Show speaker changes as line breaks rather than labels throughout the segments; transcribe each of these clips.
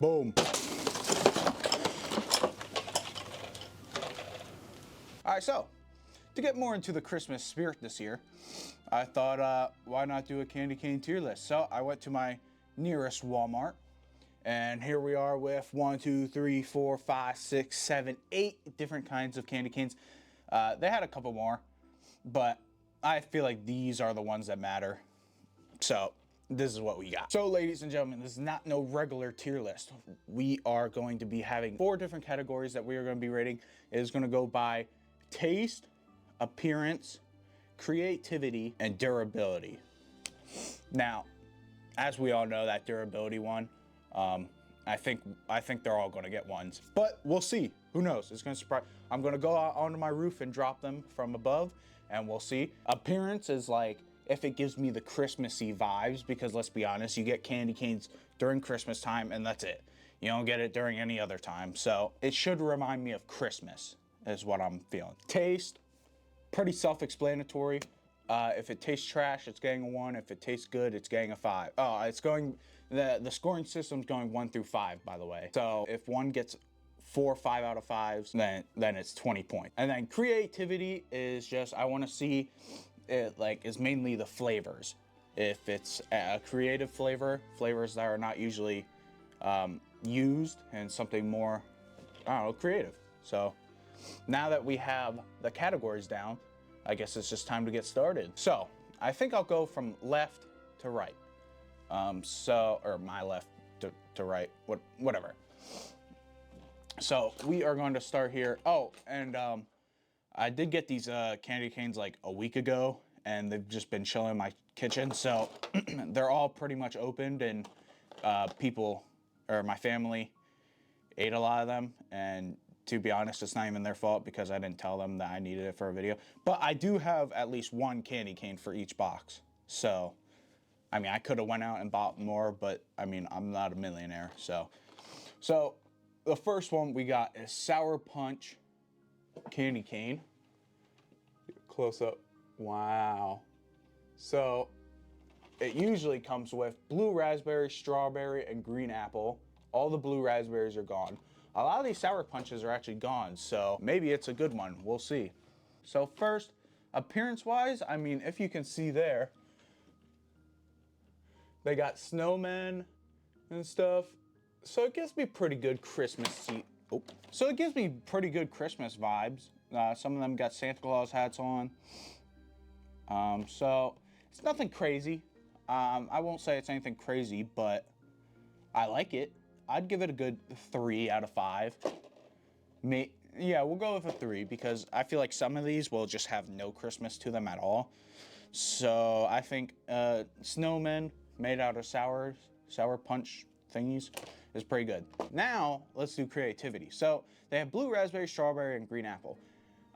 Boom. All right, so to get more into the Christmas spirit this year, I thought, why not do a candy cane tier list? So I went to my nearest Walmart, and here we are with 1, 2, 3, 4, 5, 6, 7, 8 different kinds of candy canes. They had a couple more, but I feel like these are the ones that matter. So this is what we got. So ladies and gentlemen, this is not no regular tier list. We are going to be having 4 different categories that we are going to be rating. It is going to go by taste, appearance, creativity, and durability. Now, as we all know, that durability one, I think they're all going to get ones, but we'll see. Who knows? It's going to surprise. I'm going to go out onto my roof and drop them from above, and we'll see. Appearance is like if it gives me the Christmassy vibes, because let's be honest, you get candy canes during Christmas time, and that's it. You don't get it during any other time, so it should remind me of Christmas, is what I'm feeling. Taste, pretty self-explanatory. If it tastes trash, it's getting a 1. If it tastes good, it's getting a 5. Oh, it's going, the scoring system's going 1 through 5, by the way. So if one gets 4 or 5 out of 5s, then it's 20 points. And then creativity is just, I want to see it, like, is mainly the flavors. If it's a creative flavor, flavors that are not usually used, and something more, I don't know, creative. So now that we have the categories down, I guess it's just time to get started. So I think I'll go from left to right. Or my left to right, whatever. So we are going to start here. Oh, and I did get these candy canes like a week ago, and they've just been chilling in my kitchen. So they're all pretty much opened, and people, or my family, ate a lot of them. And to be honest, it's not even their fault, because I didn't tell them that I needed it for a video. But I do have at least 1 candy cane for each box. So, I mean, I could have went out and bought more, but I mean, I'm not a millionaire. So the first one we got is Sour Punch candy cane. Close up. Wow. So it usually comes with blue raspberry, strawberry, and green apple. All the blue raspberries are gone. A lot of these Sour Punches are actually gone, so maybe it's a good one. We'll see. So first, appearance-wise, I mean, if you can see there, they got snowmen and stuff. So it gives me pretty good Christmas. So it gives me pretty good Christmas vibes. Some of them got Santa Claus hats on. So it's nothing crazy. I won't say it's anything crazy, but I like it. I'd give it a good 3 out of 5. Yeah, we'll go with a 3, because I feel like some of these will just have no Christmas to them at all. So I think snowmen made out of sour punch thingies is pretty good. Now let's do creativity. So they have blue raspberry, strawberry, and green apple.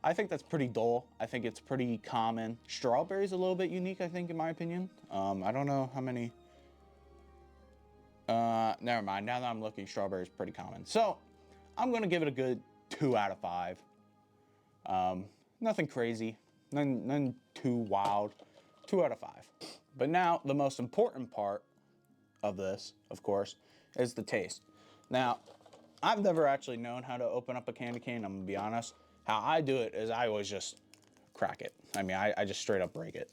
I think that's pretty dull. I think it's pretty common. Strawberry's a little bit unique, I think, in my opinion. I don't know how many. Never mind. Now that I'm looking, strawberry is pretty common. So I'm gonna give it a good 2 out of 5. Nothing crazy, none too wild. 2 out of 5. But now the most important part of this, of course, is the taste. Now, I've never actually known how to open up a candy cane. I'm gonna be honest. How I do it is I always just crack it. I mean, I just straight up break it.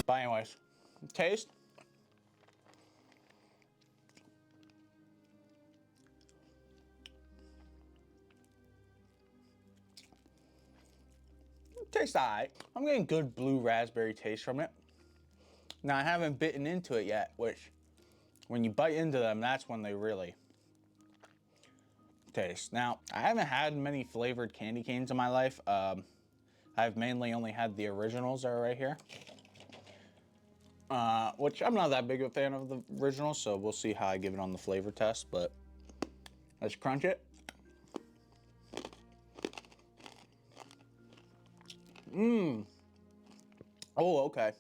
But anyways, taste. Tastes alright. I'm getting good blue raspberry taste from it. Now, I haven't bitten into it yet, which when you bite into them, that's when they really taste. Now, I haven't had many flavored candy canes in my life. I've mainly only had the originals that are right here. Which I'm not that big of a fan of the original, so we'll see how I give it on the flavor test, but let's crunch it. Oh, okay.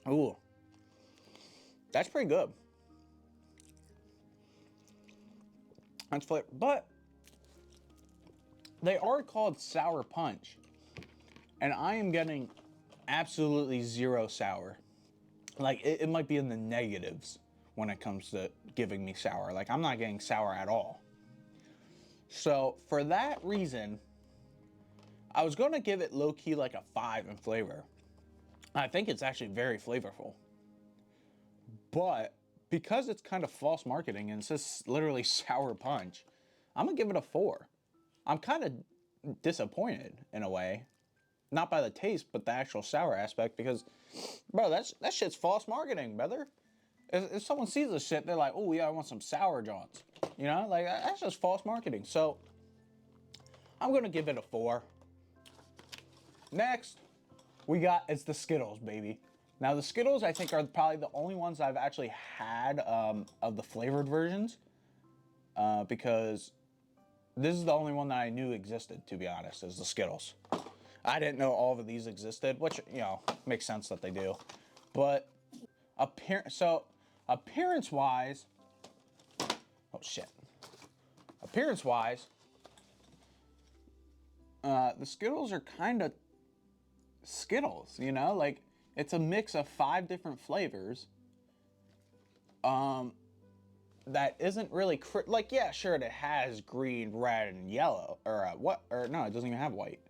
Ooh. That's pretty good. That's flavor, but they are called Sour Punch, and I am getting absolutely 0 sour. like it might be in the negatives when it comes to giving me sour. Like I'm not getting sour at all. So for that reason, I was going to give it low-key like a 5 in flavor. I think it's actually very flavorful. But because it's kind of false marketing and it says literally sour punch, I'm going to give it a 4. I'm kind of disappointed in a way. Not by the taste, but the actual sour aspect because, bro, that shit's false marketing, brother. If someone sees this shit, they're like, oh yeah, I want some sour jaws. You know, like that's just false marketing. So I'm going to give it a 4. Next, it's the Skittles, baby. Now the Skittles, I think, are probably the only ones I've actually had of the flavored versions, because this is the only one that I knew existed, to be honest, is the Skittles. I didn't know all of these existed, which, you know, makes sense that they do. But appearance-wise, oh shit. Appearance-wise, the Skittles are kind of Skittles, you know? Like, it's a mix of 5 different flavors. That isn't really, like, yeah, sure, it has green, red, and yellow. Or, no, it doesn't even have white.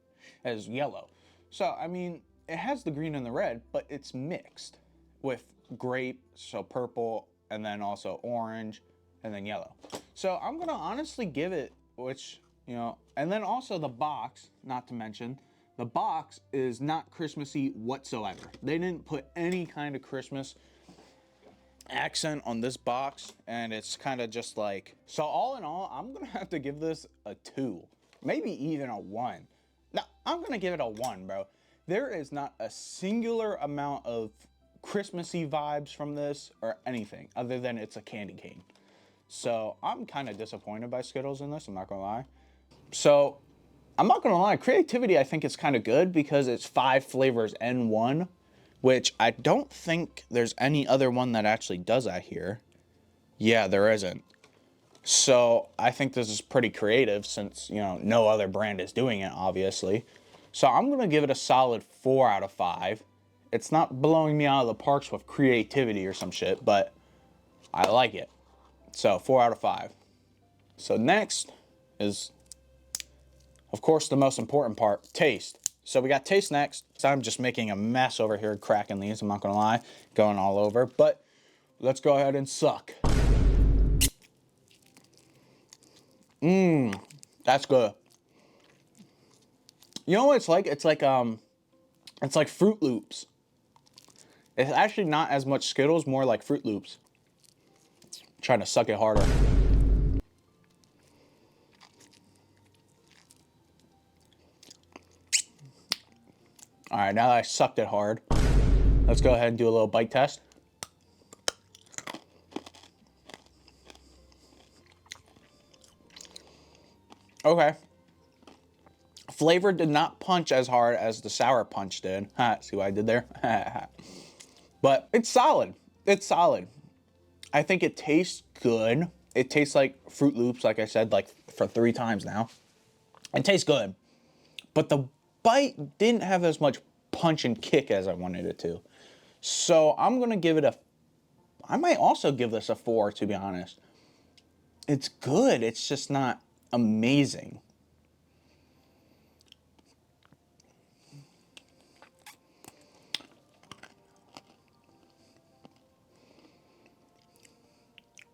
It has yellow. So, I mean, it has the green and the red, but it's mixed with grape, so purple, and then also orange, and then yellow. So, I'm going to honestly give it, which, you know, and then also the box, not to mention, the box is not Christmassy whatsoever. They didn't put any kind of Christmas accent on this box, and it's kind of just like, so all in all, I'm gonna have to give this a 2, maybe even a 1. Now, I'm gonna give it a 1, bro. There is not a singular amount of Christmassy vibes from this or anything other than it's a candy cane. So I'm kind of disappointed by Skittles in this, I'm not gonna lie. So I'm not gonna lie, creativity, I think it's kind of good because it's 5 flavors in one, which I don't think there's any other one that actually does that here. Yeah, there isn't. So I think this is pretty creative since, you know, no other brand is doing it, obviously. So I'm gonna give it a solid 4 out of 5. It's not blowing me out of the parks with creativity or some shit, but I like it. So 4 out of 5. So next is, of course, the most important part, taste. So we got taste next. So I'm just making a mess over here cracking these, I'm not gonna lie, going all over, but let's go ahead and suck. That's good. You know what it's like? It's like Fruit Loops. It's actually not as much Skittles, more like Fruit Loops. I'm trying to suck it harder. All right, now that I sucked it hard, let's go ahead and do a little bite test. Okay. Flavor did not punch as hard as the sour punch did. See what I did there? But it's solid. It's solid. I think it tastes good. It tastes like Fruit Loops, like I said, like for 3 times now. It tastes good. But the bite didn't have as much punch and kick as I wanted it to. So I'm going to give it I might also give this a 4, to be honest. It's good. It's just not amazing.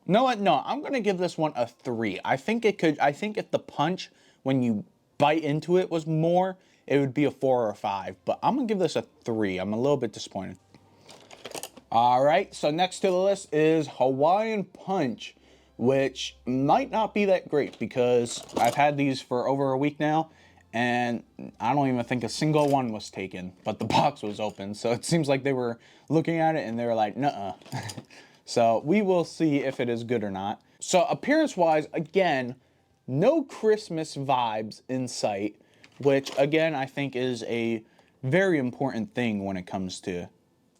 No, what? No, I'm going to give this one a 3. I think if the punch, when you bite into it, was more, it would be a 4 or a 5. But I'm going to give this a 3. I'm a little bit disappointed. All right, so next to the list is Hawaiian Punch, which might not be that great because I've had these for over a week now, and I don't even think a single one was taken, but the box was open. So it seems like they were looking at it and they were like, nuh-uh. So we will see if it is good or not. So appearance-wise, again, no Christmas vibes in sight, which again, I think is a very important thing when it comes to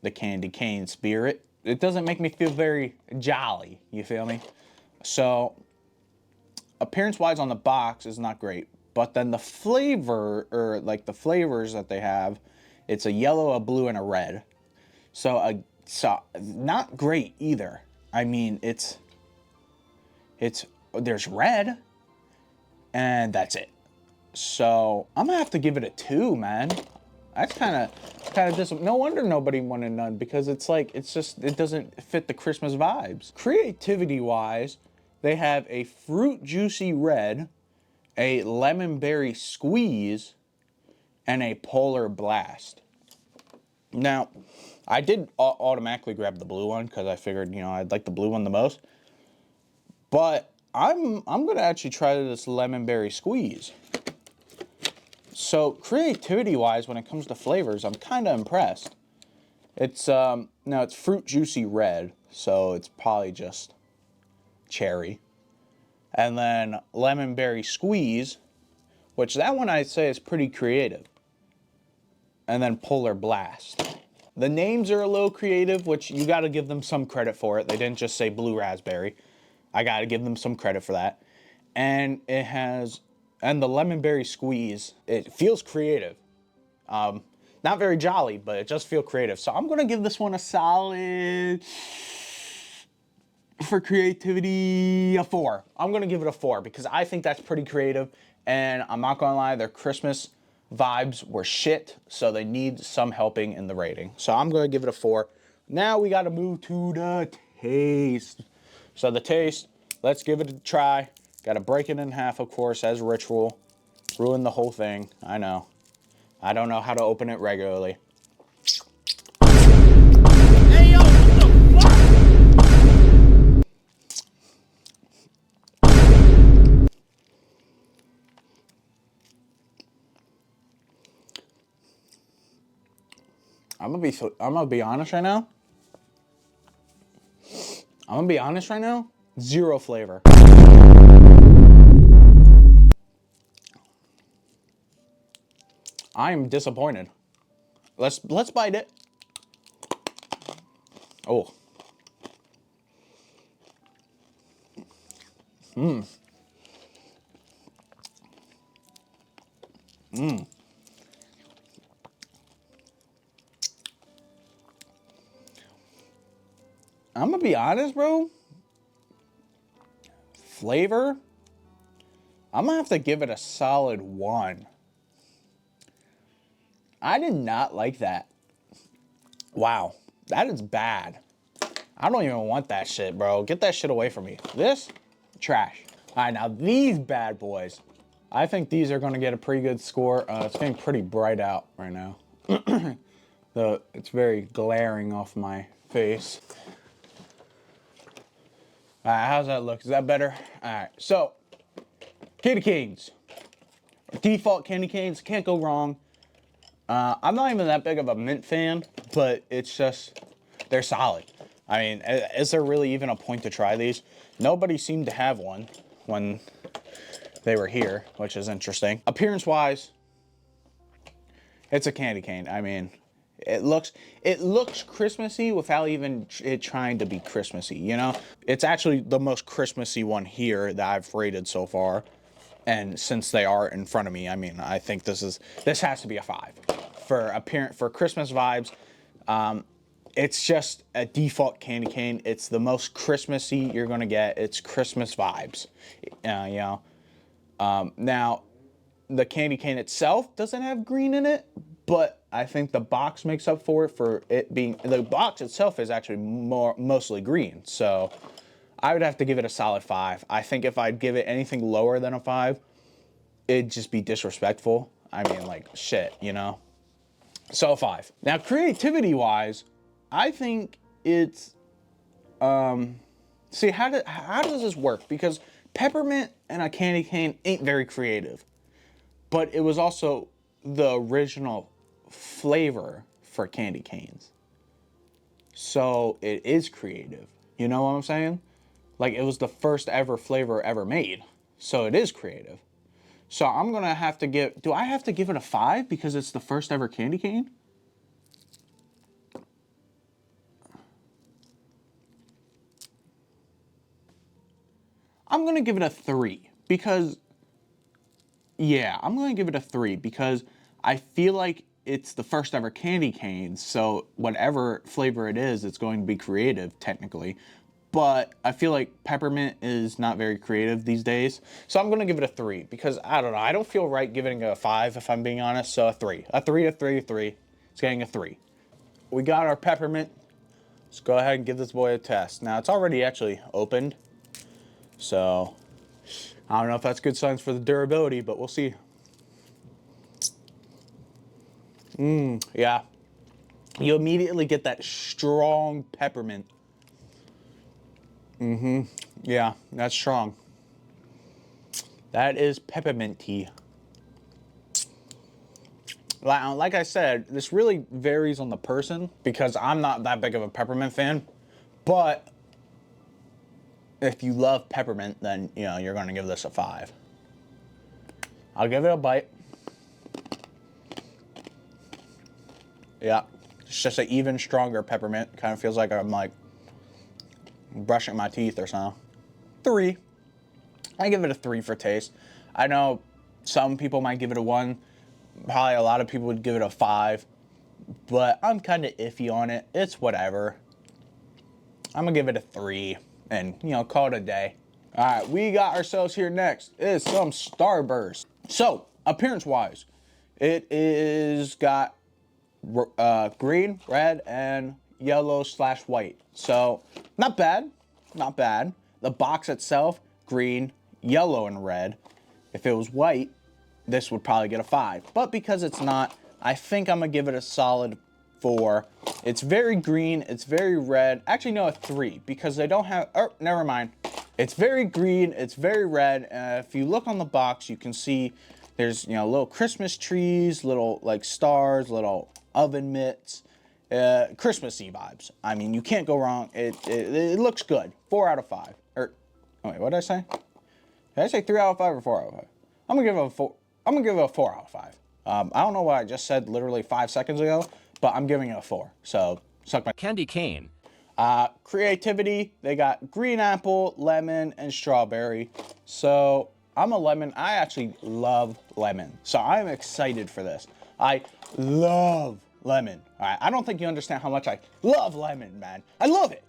the candy cane spirit. It doesn't make me feel very jolly, you feel me? So appearance-wise on the box is not great, but then the flavor, or like the flavors that they have, it's a yellow, a blue, and a red. So So not great either. I mean, there's red, and that's it. So I'm gonna have to give it a 2, man. That's kind of just no wonder nobody wanted none, because it's like it doesn't fit the Christmas vibes. Creativity wise, they have a fruit juicy red, a lemon berry squeeze, and a polar blast. Now, I did automatically grab the blue one because I figured, I'd like the blue one the most. But I'm gonna actually try this lemon berry squeeze. So creativity wise, when it comes to flavors, I'm kind of impressed. It's now it's fruit juicy red, so it's probably just cherry. And then lemon berry squeeze, which that one I'd say is pretty creative. And then polar blast. The names are a little creative, which you got to give them some credit for it. They didn't just say blue raspberry. I got to give them some credit for that. And the lemon berry squeeze, it feels creative. Not very jolly, but it just feels creative. So I'm going to give this one a solid, for creativity, a 4. I'm going to give it a 4 because I think that's pretty creative. And I'm not going to lie, their Christmas vibes were shit, so they need some helping in the rating. So I'm going to give it a 4. Now we got to move to the taste. So the taste, let's give it a try. Got to break it in half, of course, as ritual. Ruin the whole thing, I know. I don't know how to open it regularly.
Hey, yo, what the fuck?
I'm gonna be honest right now. Zero flavor. I am disappointed. Let's bite it. Oh. I'm gonna be honest, bro. Flavor, I'm gonna have to give it a solid 1. I did not like that. Wow, that is bad. I don't even want that shit, bro. Get that shit away from me. This, trash. All right, now these bad boys. I think these are gonna get a pretty good score. It's getting pretty bright out right now. It's very glaring off my face. All right, how's that look? Is that better? All right, so candy canes. Default candy canes, can't go wrong. I'm not even that big of a mint fan, but it's just, they're solid. I mean, is there really even a point to try these? Nobody seemed to have one when they were here, which is interesting. Appearance-wise, it's a candy cane. I mean, it looks Christmassy without even it trying to be Christmassy, you know? It's actually the most Christmassy one here that I've rated so far. And since they are in front of me, I mean, I think this has to be a 5 for Christmas vibes. It's just a default candy cane. It's the most Christmassy you're gonna get. It's Christmas vibes, now, the candy cane itself doesn't have green in it, but I think the box makes up for it, for it being, the box itself is actually mostly green. So I would have to give it a solid 5. I think if I'd give it anything lower than a 5, it'd just be disrespectful. I mean, like, shit, you know? So a 5. Now, creativity-wise, I think it's, see, how does this work? Because peppermint and a candy cane ain't very creative. But it was also the original flavor for candy canes. So it is creative. You know what I'm saying? Like, it was the first ever flavor ever made. So it is creative. So I'm gonna have to do I have to give it a 5 because it's the first ever candy cane? I'm gonna give it a 3 because, yeah, I'm gonna give it a 3 because I feel like it's the first ever candy cane, so whatever flavor it is, it's going to be creative technically. But I feel like peppermint is not very creative these days. So I'm gonna give it a 3 because I don't know. I don't feel right giving it a 5 if I'm being honest. So a 3. A 3, a 3, a 3. It's getting a 3. We got our peppermint. Let's go ahead and give this boy a test. Now it's already actually opened. So I don't know if that's good signs for the durability, but we'll see. Yeah. You immediately get that strong peppermint. Yeah, that's strong. That is peppermint tea. Like I said, this really varies on the person because I'm not that big of a peppermint fan. But if you love peppermint, then you know you're gonna give this a 5. I'll give it a bite. Yeah, it's just an even stronger peppermint. Kind of feels like I'm like brushing my teeth or something. 3. I give it a 3 for taste. I know some people might give it a 1. Probably a lot of people would give it a 5. But I'm kind of iffy on it. It's whatever. I'm gonna give it a 3 and, you know, call it a day. All right, we got ourselves here next is some Starburst. So, appearance-wise, it is got green, red, and yellow/white. So, not bad, not bad. The box itself, green, yellow, and red. If it was white, this would probably get a 5. But because it's not, I think I'm gonna give it a solid 4. It's very green, it's very red. Actually, no, a 3 because they don't have, oh, never mind. It's very green, it's very red. If you look on the box, you can see there's, you know, little Christmas trees, little like stars, little oven mitts, Christmassy vibes. I mean, you can't go wrong. It looks good. 4 out of 5. Or, oh wait, what did I say? Did I say 3 out of 5 or 4 out of 5? I'm gonna give it a 4. I'm gonna give it a 4 out of 5. I don't know what I just said literally 5 seconds ago, but I'm giving it a 4. So suck my
Candy cane.
creativity. They got green apple, lemon, and strawberry. So I'm a lemon. I actually love lemon. So I'm excited for this. I love lemon. All right. I don't think you understand how much I love lemon, man. I love it.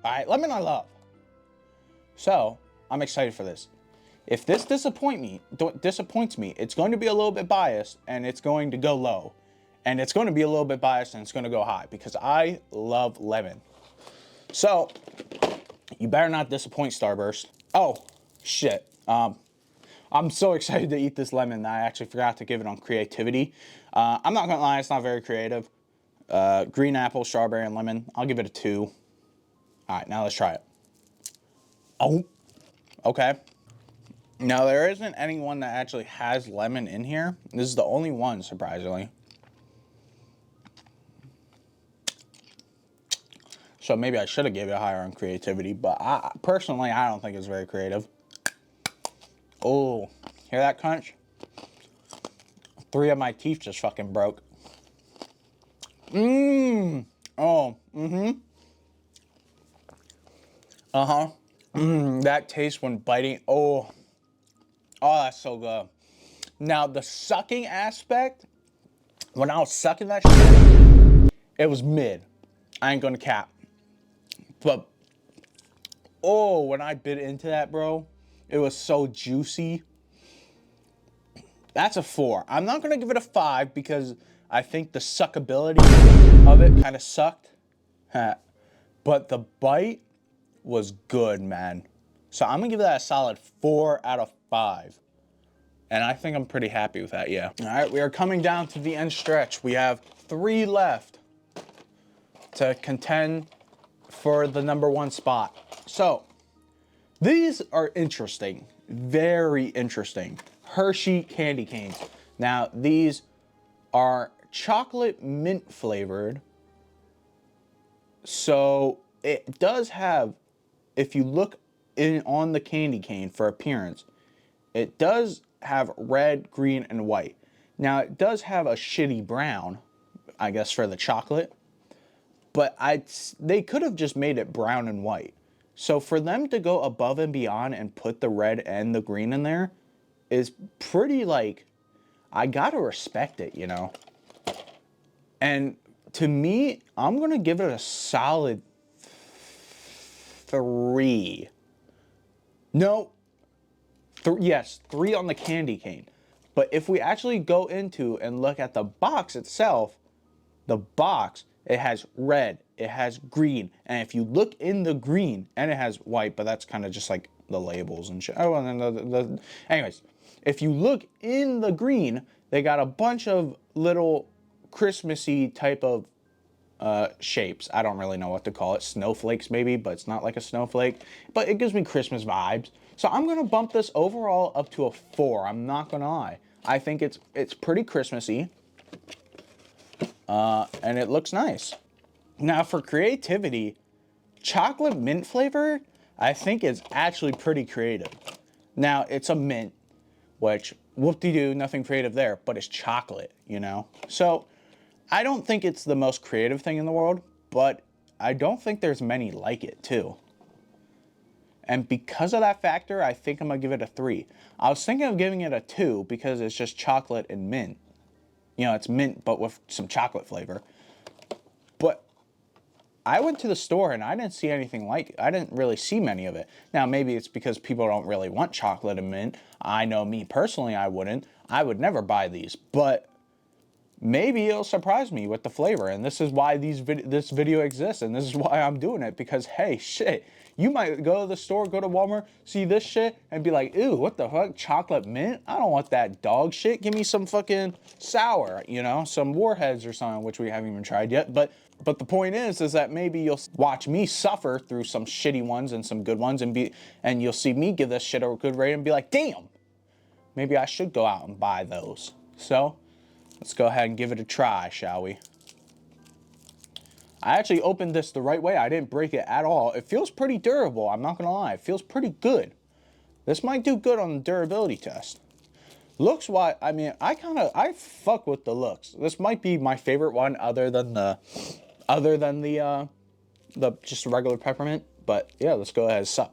All right. Lemon I love. So I'm excited for this. If this disappoints me, it's going to be a little bit biased and it's going to go low. And it's going to be a little bit biased and it's going to go high because I love lemon. So, you better not disappoint, Starburst. Oh, shit. I'm so excited to eat this lemon that I actually forgot to give it on creativity. I'm not going to lie, it's not very creative. Green apple, strawberry, and lemon. I'll give it a 2. All right, now let's try it. Oh, okay. Now, there isn't anyone that actually has lemon in here. This is the only one, surprisingly. So maybe I should have gave it higher on creativity, but personally, I don't think it's very creative. Oh, hear that crunch? 3 of my teeth just fucking broke. Oh, that taste when biting. Oh, that's so good. Now, the sucking aspect, when I was sucking that shit, it was mid. I ain't gonna cap. But, oh, when I bit into that, bro, it was so juicy. That's a 4. I'm not gonna give it a 5 because I think the suckability of it kind of sucked. But the bite was good, man. So I'm gonna give that a solid 4 out of 5. And I think I'm pretty happy with that, yeah. All right, we are coming down to the end stretch. We have 3 left to contend for the #1 spot. So, these are interesting. Very interesting. Hershey candy canes. Now, these are chocolate mint flavored. So, it does have, if you look on the candy cane for appearance, it does have red, green, and white. Now, it does have a shitty brown, I guess, for the chocolate. But they could have just made it brown and white. So for them to go above and beyond and put the red and the green in there is pretty, like, I gotta respect it, you know? And to me, I'm going to give it a solid 3. No, yes, 3 on the candy cane. But if we actually go into and look at the box itself, the box, it has red, it has green, and if you look in the green, and it has white, but that's kind of just like the labels and shit. Oh, and then anyways, if you look in the green, they got a bunch of little Christmassy type of shapes. I don't really know what to call it. Snowflakes maybe, but it's not like a snowflake. But it gives me Christmas vibes. So I'm gonna bump this overall up to a 4. I'm not gonna lie. I think it's pretty Christmassy. And it looks nice. Now for creativity, chocolate mint flavor, I think is actually pretty creative. Now it's a mint, which whoop-de-doo, nothing creative there, but it's chocolate, you know? So I don't think it's the most creative thing in the world, but I don't think there's many like it too. And because of that factor, I think I'm gonna give it a 3. I was thinking of giving it a 2 because it's just chocolate and mint. You know, it's mint, but with some chocolate flavor. But I went to the store and I didn't see anything like it. I didn't really see many of it. Now, maybe it's because people don't really want chocolate and mint. I know me personally, I wouldn't. I would never buy these. But maybe it'll surprise me with the flavor. And this is why this video exists. And this is why I'm doing it. Because, hey, shit. You might go to the store, go to Walmart, see this shit, and be like, ew, what the fuck? Chocolate mint? I don't want that dog shit. Give me some fucking sour, you know? Some Warheads or something, which we haven't even tried yet. But the point is that maybe you'll watch me suffer through some shitty ones and some good ones, and you'll see me give this shit a good rating and be like, damn, maybe I should go out and buy those. So, let's go ahead and give it a try, shall we? I actually opened this the right way. I didn't break it at all. It feels pretty durable. I'm not gonna lie. It feels pretty good. This might do good on the durability test. Looks wise, I mean, I fuck with the looks. This might be my favorite one other than the just regular peppermint. But yeah, let's go ahead and suck.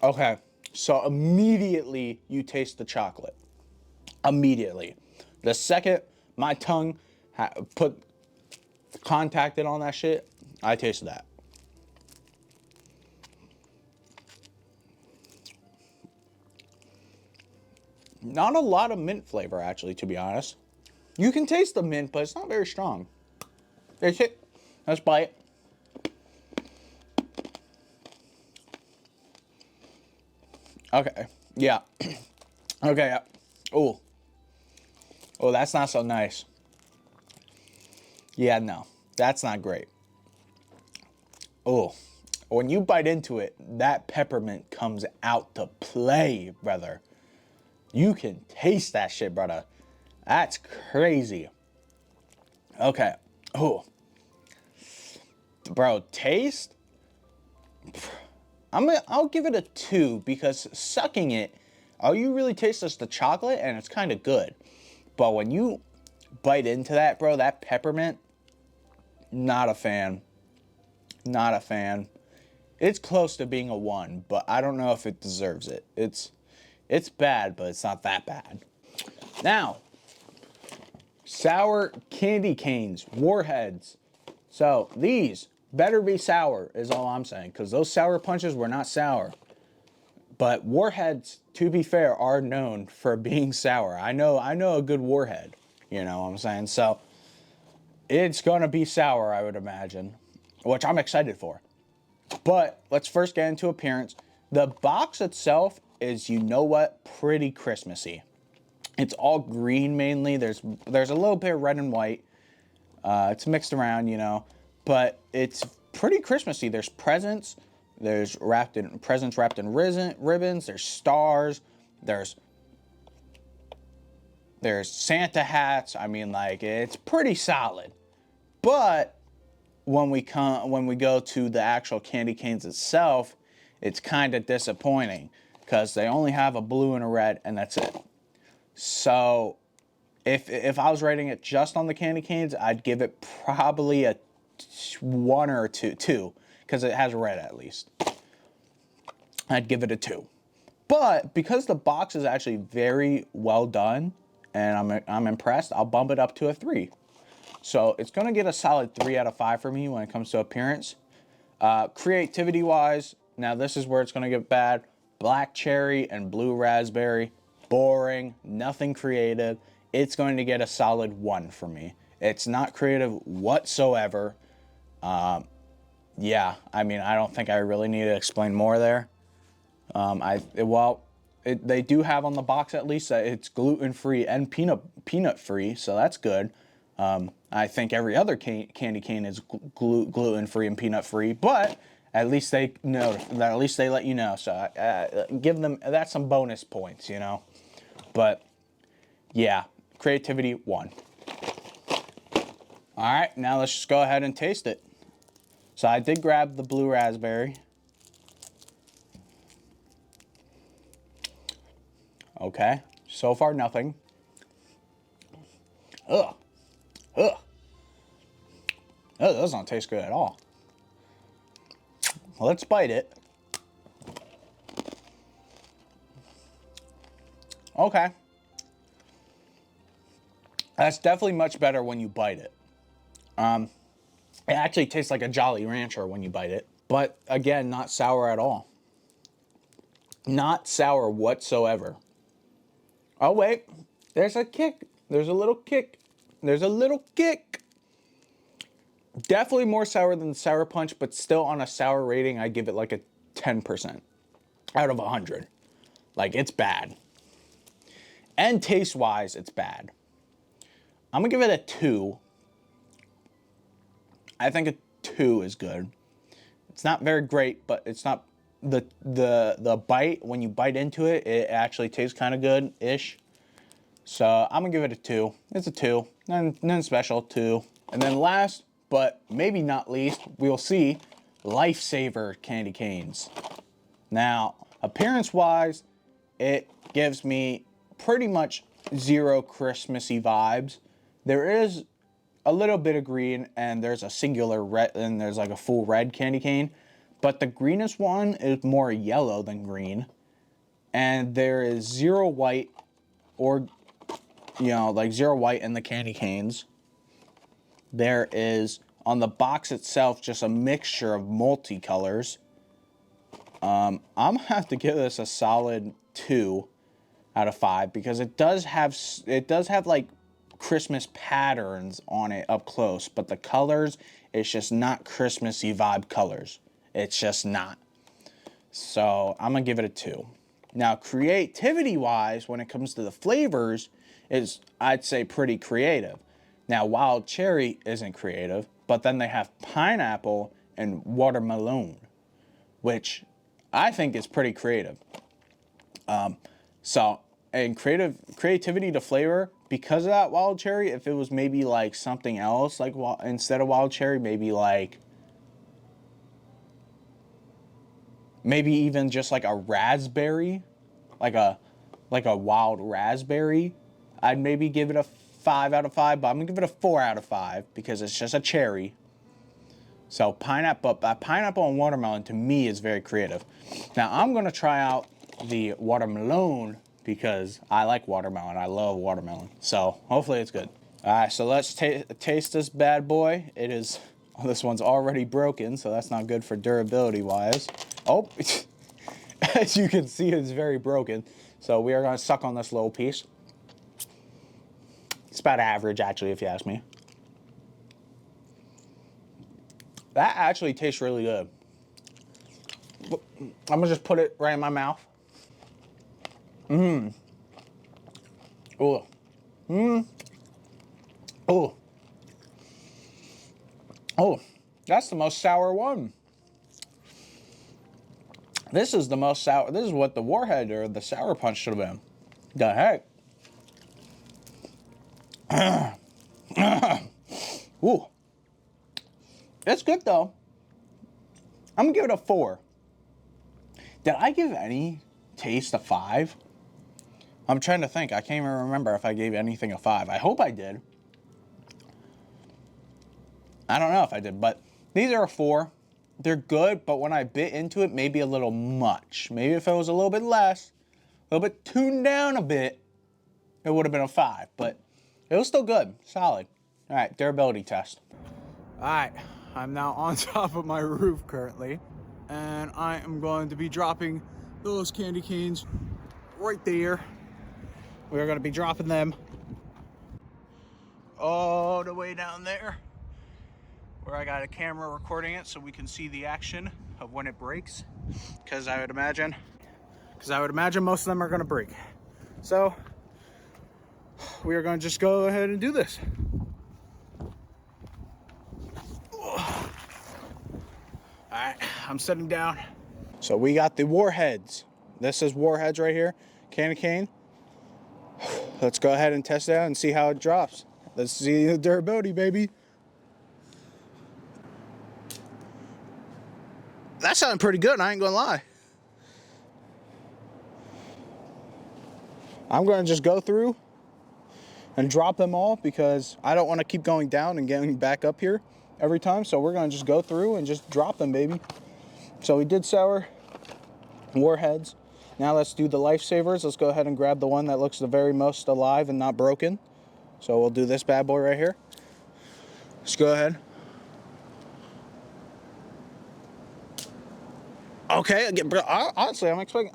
Okay, so immediately you taste the chocolate. Immediately. The second my tongue contacted on that shit, I tasted that. Not a lot of mint flavor, actually, to be honest. You can taste the mint, but it's not very strong. That's it. Let's bite it. Okay. Yeah. Okay. Oh. Oh, that's not so nice. Yeah, no. That's not great. Oh. When you bite into it, that peppermint comes out to play, brother. You can taste that shit, brother. That's crazy. Okay. Oh. Bro, taste? I'll give it a 2 because sucking it, all you really taste is the chocolate and it's kind of good. But when you bite into that, bro, that peppermint, not a fan. Not a fan. It's close to being a 1, but I don't know if it deserves it. It's bad, but it's not that bad. Now, sour candy canes, Warheads. So these better be sour is all I'm saying, because those Sour Punches were not sour. But Warheads, to be fair, are known for being sour. I know a good Warhead, you know what I'm saying? So it's gonna be sour, I would imagine, which I'm excited for. But let's first get into appearance. The box itself is, you know what, pretty Christmassy. It's all green mainly. There's a little bit of red and white. It's mixed around, you know, but it's pretty Christmassy. There's presents. There's presents wrapped in ribbons. There's stars. There's Santa hats. I mean, like, it's pretty solid. But when we go to the actual candy canes itself, it's kind of disappointing because they only have a blue and a red, and that's it. So if I was rating it just on the candy canes, I'd give it probably a 1 or a 2, because it has red at least. I'd give it a 2. But because the box is actually very well done, and I'm impressed. I'll bump it up to a 3. So it's going to get a solid 3 out of 5 for me when it comes to appearance. Creativity wise, now this is where it's going to get bad. Black cherry and blue raspberry, boring, nothing creative. It's going to get a solid 1 for me. It's not creative whatsoever. Yeah, I mean, I don't think I really need to explain more there. They do have on the box at least that it's gluten-free and peanut-free, so that's good. I think every other candy cane is gluten-free and peanut-free, but at least they know. At least they let you know. So give them, that's some bonus points, you know. But yeah, creativity 1. All right, now let's just go ahead and taste it. So I did grab the blue raspberry. Okay, so far nothing. Ugh. Ugh. That does not taste good at all. Let's bite it. Okay. That's definitely much better when you bite it. It actually tastes like a Jolly Rancher when you bite it. But again, not sour at all. Not sour whatsoever. Oh wait, there's a kick. There's a little kick. There's a little kick. Definitely more sour than Sour Punch, but still on a sour rating, I give it like a 10% out of 100. Like, it's bad. And taste-wise, it's bad. I'm gonna give it a 2. I think a 2 is good. It's not very great, but it's not the bite, when you bite into it, it actually tastes kind of good-ish. So I'm gonna give it a 2. It's a 2. None special, 2. And then last, but maybe not least, we'll see Lifesaver candy canes. Now, appearance-wise, it gives me pretty much zero Christmassy vibes. There is a little bit of green, and there's a singular red, and there's like a full red candy cane. But the greenest one is more yellow than green. And there is zero white, or, you know, like zero white in the candy canes. There is, on the box itself, just a mixture of multicolors. I'm gonna have to give this a solid 2 out of 5 because it does have like Christmas patterns on it up close, but the colors, it's just not Christmassy vibe colors. It's just not. So I'm gonna give it a 2. Now, creativity wise, when it comes to the flavors, is, I'd say, pretty creative. Now, wild cherry isn't creative, but then they have pineapple and watermelon, which I think is pretty creative. And creativity to flavor, because of that wild cherry, if it was maybe like something else, like instead of wild cherry, maybe even just like a raspberry, like a wild raspberry, I'd maybe give it a 5 out of 5, but I'm gonna give it a 4 out of 5 because it's just a cherry. So pineapple and watermelon to me is very creative. Now I'm gonna try out the watermelon because I like watermelon. I love watermelon. So hopefully it's good. All right, so let's taste this bad boy. It is, well, this one's already broken, so that's not good for durability wise. Oh, as you can see, it's very broken. So we are gonna suck on this little piece. It's about average, actually, if you ask me. That actually tastes really good. I'm gonna just put it right in my mouth. Oh. Oh. Oh. That's the most sour one. This is the most sour. This is what the Warhead or the Sour Punch should have been. The heck? Ooh. It's good though. I'm gonna give it a 4. Did I give any taste a 5? I'm trying to think. I can't even remember if I gave anything a 5. I hope I did. I don't know if I did, but these are a 4. They're good, but when I bit into it, maybe a little much. Maybe if it was a little bit less, a little bit tuned down a bit, it would have been a 5, but it was still good, solid. All right, durability test. All right, I'm now on top of my roof currently, and I am going to be dropping those candy canes right there. We're going to be dropping them all the way down there, where I got a camera recording it so we can see the action of when it breaks, because I would imagine most of them are going to break. So we are going to just go ahead and do this. Alright, I'm sitting down. So we got the Warheads. This is Warheads right here, candy cane. Let's go ahead and test it out and see how it drops. Let's see the durability, baby. That sounded pretty good, I ain't gonna lie. I'm gonna just go through and drop them all because I don't want to keep going down and getting back up here every time. So we're gonna just go through and just drop them, baby. So we did sour Warheads. Now let's do the Lifesavers. Let's go ahead and grab the one that looks the very most alive and not broken. So we'll do this bad boy right here. Let's go ahead. Okay, honestly, I'm expecting,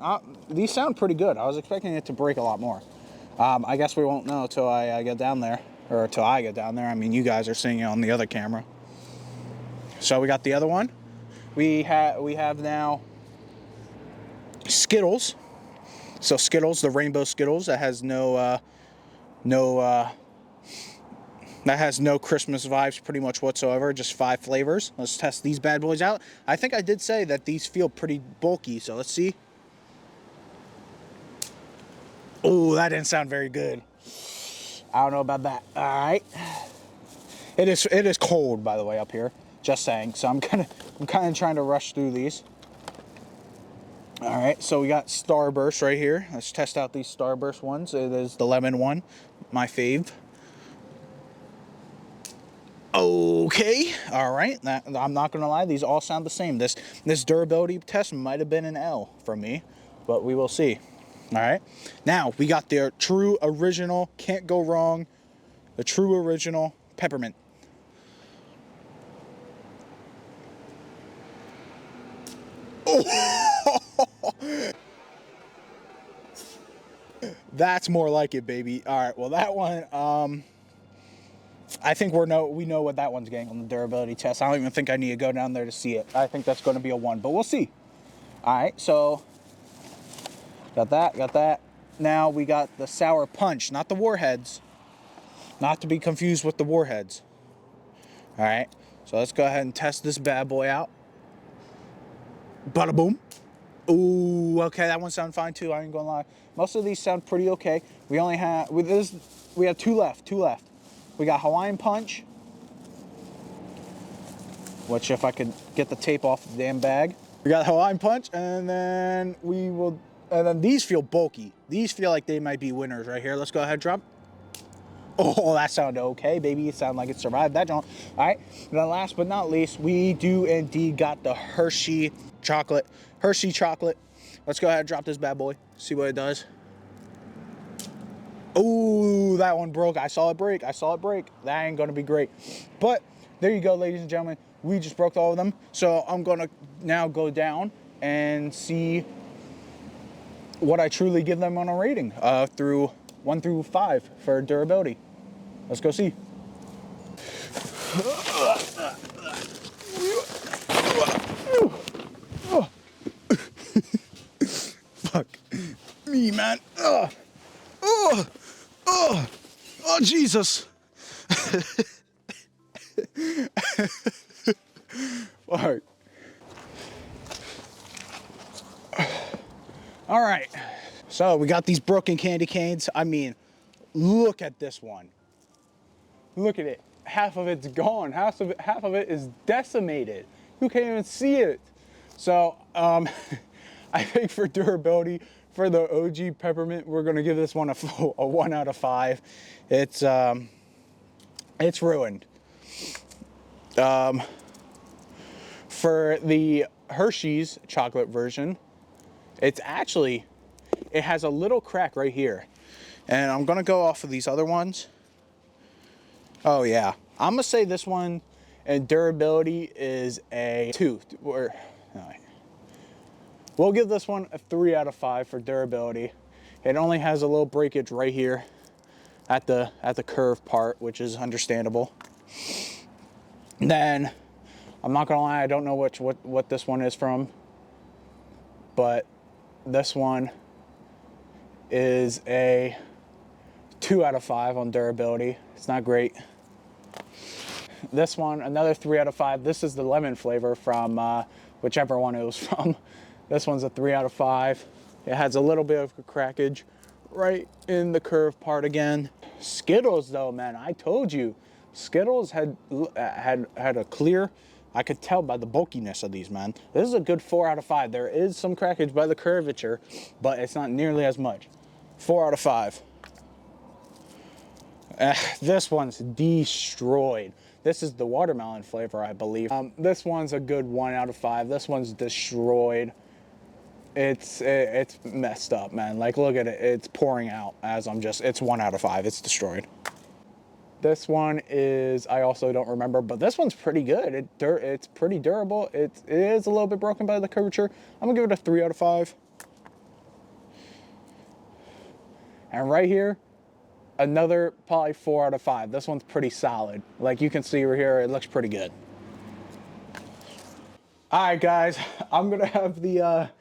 these sound pretty good. I was expecting it to break a lot more. I guess we won't know till I get down there, or till I get down there. I mean, you guys are seeing it on the other camera. So we got the other one. We have now Skittles. So Skittles, the rainbow Skittles, that has no Christmas vibes pretty much whatsoever, just 5 flavors. Let's test these bad boys out. I think I did say that these feel pretty bulky, so let's see. Oh, that didn't sound very good. I don't know about that. All right. It is cold, by the way, up here. Just saying. So I'm kind of trying to rush through these. All right, so we got Starburst right here. Let's test out these Starburst ones. It is the lemon one, my fave. Okay, all right. I'm not gonna lie, these all sound the same. This durability test might have been an L from me, but we will see. All right, now we got their true original, can't go wrong, the true original peppermint. Oh, that's more like it, baby. All right, well that one, I think we know what that one's getting on the durability test. I don't even think I need to go down there to see it. I think that's going to be a 1, but we'll see. All right, so got that. Now we got the Sour Punch, not the Warheads. Not to be confused with the Warheads. All right, so let's go ahead and test this bad boy out. Bada boom. Ooh, okay, that one sounds fine too. I ain't gonna lie. Most of these sound pretty okay. We have 2 left. We got Hawaiian Punch, which if I could get the tape off the damn bag. We got Hawaiian Punch, and then these feel bulky. These feel like they might be winners right here. Let's go ahead and drop. Oh, that sounded okay, baby. It sounded like it survived that jump. All right, and then last but not least, we do indeed got the Hershey chocolate. Let's go ahead and drop this bad boy. See what it does. Oh, that one broke. I saw it break. That ain't gonna be great. But there you go, ladies and gentlemen. We just broke all of them. So I'm gonna now go down and see what I truly give them on a rating through 1 through 5 for durability. Let's go see. Fuck me, man. Oh, Jesus. All right. So we got these broken candy canes. I mean, look at this one. Look at it. Half of it's gone. Half of it is decimated. You can't even see it. So I think for durability, for the OG peppermint, we're gonna give this one a 1 out of 5. It's ruined. For the Hershey's chocolate version, it has a little crack right here. And I'm gonna go off of these other ones. Oh yeah, I'm gonna say this one and durability is a 2. Or we'll give this one a 3 out of 5 for durability. It only has a little breakage right here at the curve part, which is understandable. Then I'm not gonna lie, I don't know what this one is from, but this one is a 2 out of 5 on durability. It's not great. This one, another 3 out of 5. This is the lemon flavor from whichever one it was from. This one's a 3 out of 5. It has a little bit of a crackage right in the curve part again. Skittles though, man, I told you. Skittles had a clear, I could tell by the bulkiness of these, man. This is a good 4 out of 5. There is some crackage by the curvature, but it's not nearly as much. 4 out of 5. This one's destroyed. This is the watermelon flavor, I believe. This one's a good 1 out of 5. This one's destroyed. It's messed up, man. Like, look at it. It's pouring out as it's 1 out of 5. It's destroyed. This one is, I also don't remember, but this one's pretty good. It's pretty durable. It is a little bit broken by the curvature. I'm gonna give it a 3 out of 5. And right here, another probably 4 out of 5. This one's pretty solid. Like you can see right here, it looks pretty good. All right, guys, I'm gonna have the,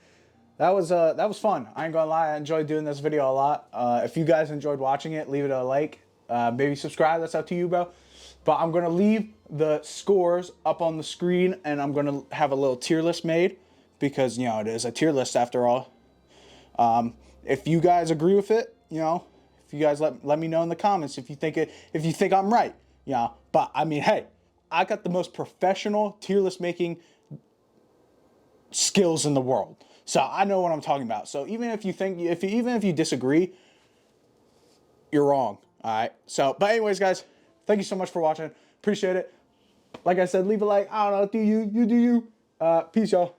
that was fun. I ain't gonna lie, I enjoyed doing this video a lot. If you guys enjoyed watching it, leave it a like. Maybe subscribe, that's up to you, bro. But I'm gonna leave the scores up on the screen, and I'm gonna have a little tier list made because, you know, it is a tier list after all. If you guys agree with it, you know, if you guys let me know in the comments if you think I'm right, you know. But I mean, hey, I got the most professional tier list making skills in the world, so I know what I'm talking about. So even if you disagree, you're wrong. All right. So, but anyways, guys, thank you so much for watching. Appreciate it. Like I said, leave a like. I don't know. Do you? You do you. Peace, y'all.